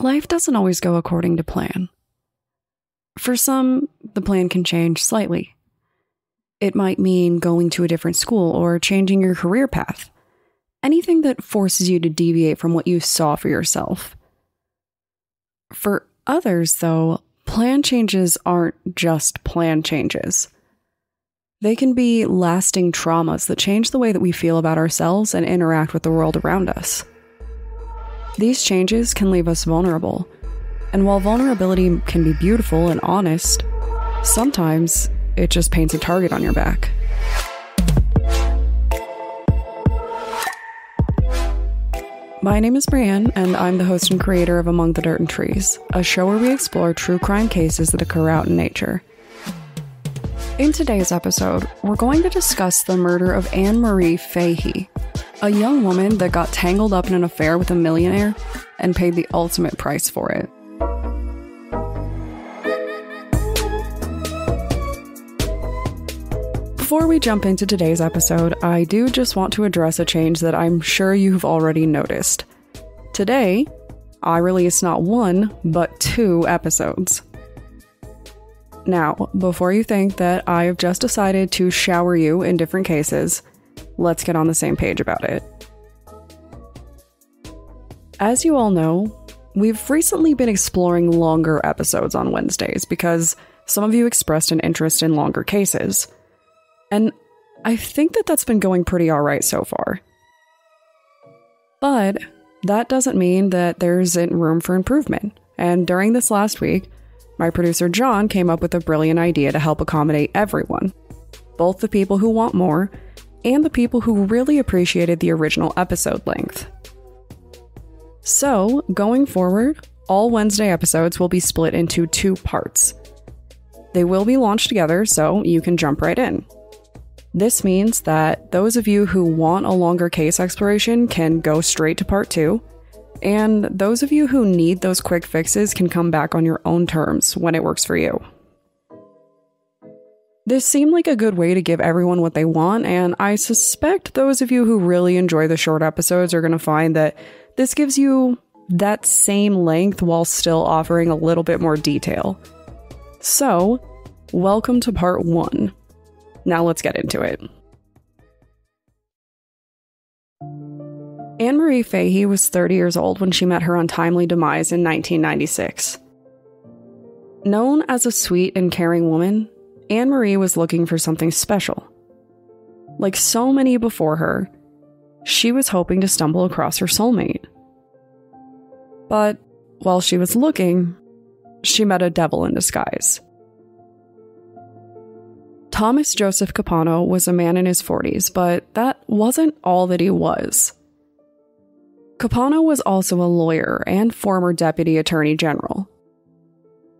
life doesn't always go according to plan. For some, the plan can change slightly. It might mean going to a different school or changing your career path. Anything that forces you to deviate from what you saw for yourself. For others, though, plan changes aren't just plan changes. They can be lasting traumas that change the way that we feel about ourselves and interact with the world around us. These changes can leave us vulnerable, and while vulnerability can be beautiful and honest, sometimes it just paints a target on your back. My name is Brienne, and I'm the host and creator of Among the Dirt and Trees, a show where we explore true crime cases that occur out in nature. In today's episode, we're going to discuss the murder of Marie Fahey, a young woman that got tangled up in an affair with a millionaire and paid the ultimate price for it. Before we jump into today's episode, I do just want to address a change that I'm sure you've already noticed. Today, I release not one, but 2 episodes. Now, before you think that I have just decided to shower you in different cases, let's get on the same page about it. As you all know, we've recently been exploring longer episodes on Wednesdays because some of you expressed an interest in longer cases. And I think that that's been going pretty alright so far. But that doesn't mean that there isn't room for improvement. And during this last week, my producer John came up with a brilliant idea to help accommodate everyone. Both the people who want more, and the people who really appreciated the original episode length. So, going forward, all Wednesday episodes will be split into 2 parts. They will be launched together, so you can jump right in. This means that those of you who want a longer case exploration can go straight to part 2, and those of you who need those quick fixes can come back on your own terms when it works for you. This seemed like a good way to give everyone what they want, and I suspect those of you who really enjoy the short episodes are going to find that this gives you that same length while still offering a little bit more detail. So, welcome to part 1. Now let's get into it. Marie Fahey was 30 years old when she met her untimely demise in 1996. Known as a sweet and caring woman, Marie was looking for something special. Like so many before her, she was hoping to stumble across her soulmate. But while she was looking, she met a devil in disguise. Thomas Joseph Capano was a man in his 40s, but that wasn't all that he was. Capano was also a lawyer and former deputy attorney general.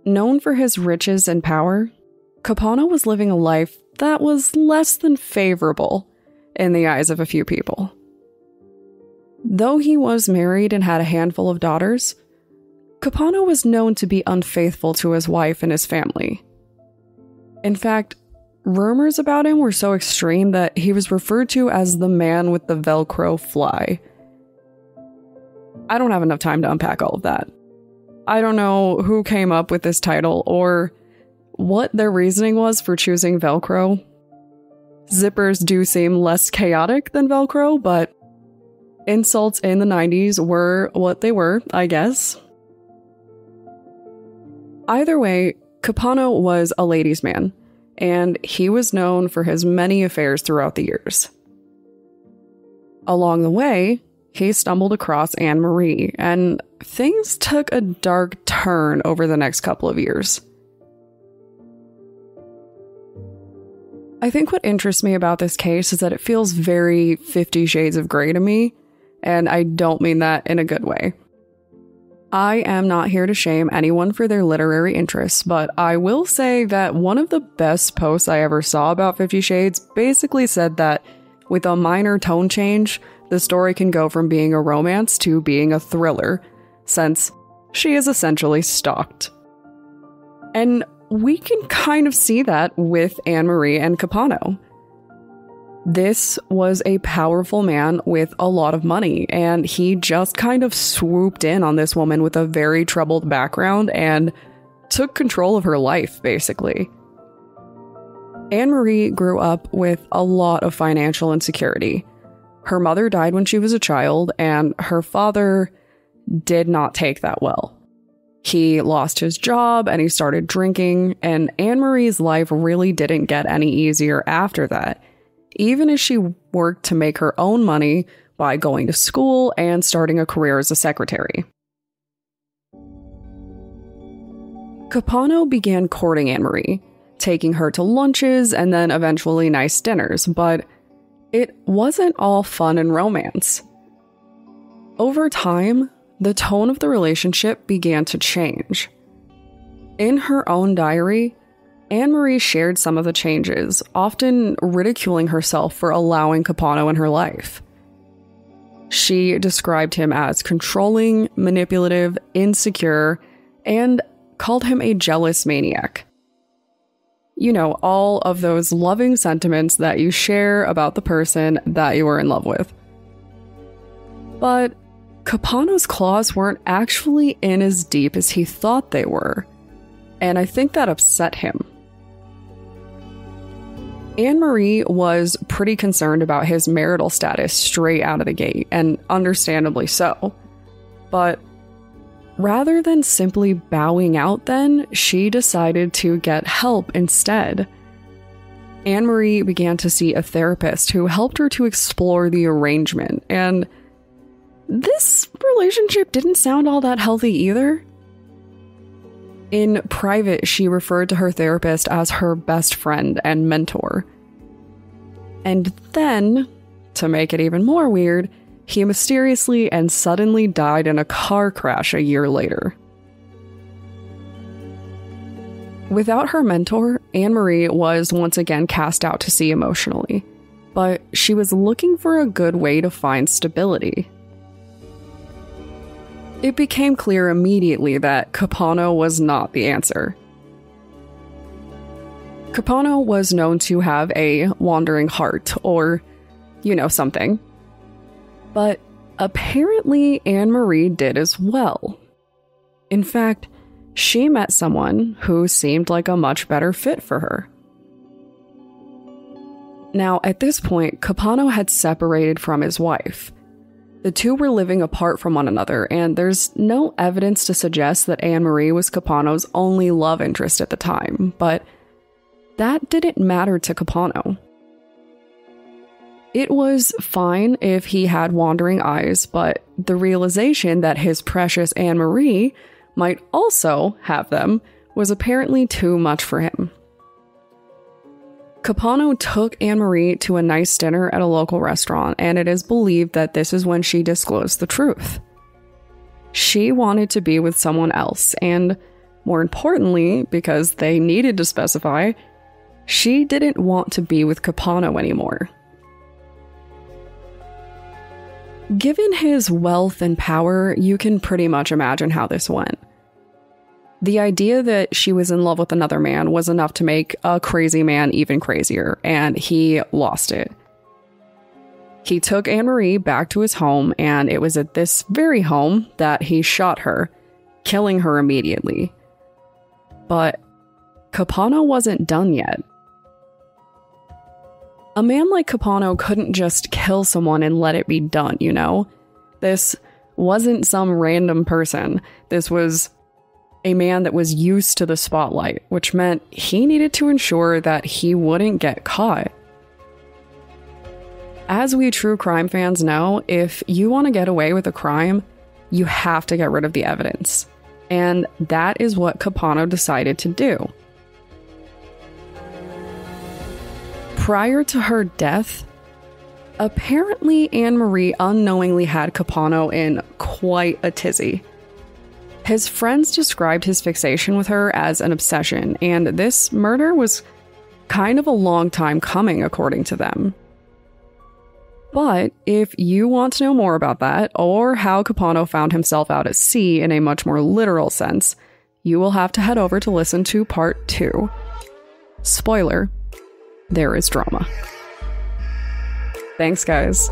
Known for his riches and power, Capano was living a life that was less than favorable in the eyes of a few people. Though he was married and had a handful of daughters, Capano was known to be unfaithful to his wife and his family. In fact, rumors about him were so extreme that he was referred to as the man with the Velcro fly. I don't have enough time to unpack all of that. I don't know who came up with this title or what their reasoning was for choosing Velcro. Zippers do seem less chaotic than Velcro, but insults in the 90s were what they were, I guess. Either way, Capano was a ladies' man, and he was known for his many affairs throughout the years. Along the way, he stumbled across Marie, and things took a dark turn over the next couple of years. I think what interests me about this case is that it feels very 50 Shades of Grey to me, and I don't mean that in a good way. I am not here to shame anyone for their literary interests, but I will say that one of the best posts I ever saw about 50 Shades basically said that with a minor tone change, the story can go from being a romance to being a thriller, since she is essentially stalked. And we can kind of see that with Marie and Capano. This was a powerful man with a lot of money, and he just kind of swooped in on this woman with a very troubled background and took control of her life, basically. Anne-Marie grew up with a lot of financial insecurity. Her mother died when she was a child, and her father did not take that well. He lost his job and he started drinking, and Anne-Marie's life really didn't get any easier after that, even as she worked to make her own money by going to school and starting a career as a secretary. Capano began courting Anne-Marie, taking her to lunches and then eventually nice dinners, but it wasn't all fun and romance. Over time, the tone of the relationship began to change. In her own diary, Anne-Marie shared some of the changes, often ridiculing herself for allowing Capano in her life. She described him as controlling, manipulative, insecure, and called him a jealous maniac. You know, all of those loving sentiments that you share about the person that you are in love with. But Capano's claws weren't actually in as deep as he thought they were, and I think that upset him. Anne-Marie was pretty concerned about his marital status straight out of the gate, and understandably so. But rather than simply bowing out then, she decided to get help instead. Anne-Marie began to see a therapist who helped her to explore the arrangement, and this relationship didn't sound all that healthy either. In private, she referred to her therapist as her best friend and mentor. And then, to make it even more weird, he mysteriously and suddenly died in a car crash a year later. Without her mentor, Anne-Marie was once again cast out to sea emotionally, but she was looking for a good way to find stability. It became clear immediately that Capano was not the answer. Capano was known to have a wandering heart, or, you know, something. But apparently Anne-Marie did as well. In fact, she met someone who seemed like a much better fit for her. Now, at this point, Capano had separated from his wife. The two were living apart from one another, and there's no evidence to suggest that Anne-Marie was Capano's only love interest at the time, but that didn't matter to Capano. It was fine if he had wandering eyes, but the realization that his precious Anne-Marie might also have them was apparently too much for him. Capano took Anne-Marie to a nice dinner at a local restaurant, and it is believed that this is when she disclosed the truth. She wanted to be with someone else, and more importantly, because they needed to specify, she didn't want to be with Capano anymore. Given his wealth and power, you can pretty much imagine how this went. The idea that she was in love with another man was enough to make a crazy man even crazier, and he lost it. He took Anne-Marie back to his home, and it was at this very home that he shot her, killing her immediately. But Capano wasn't done yet. A man like Capano couldn't just kill someone and let it be done, you know? This wasn't some random person. This was a man that was used to the spotlight, which meant he needed to ensure that he wouldn't get caught. As we true crime fans know, if you want to get away with a crime, you have to get rid of the evidence. And that is what Capano decided to do. Prior to her death, apparently Anne-Marie unknowingly had Capano in quite a tizzy. His friends described his fixation with her as an obsession, and this murder was kind of a long time coming, according to them. But if you want to know more about that, or how Capano found himself out at sea in a much more literal sense, you will have to head over to listen to part 2. Spoiler, there is drama. Thanks, guys.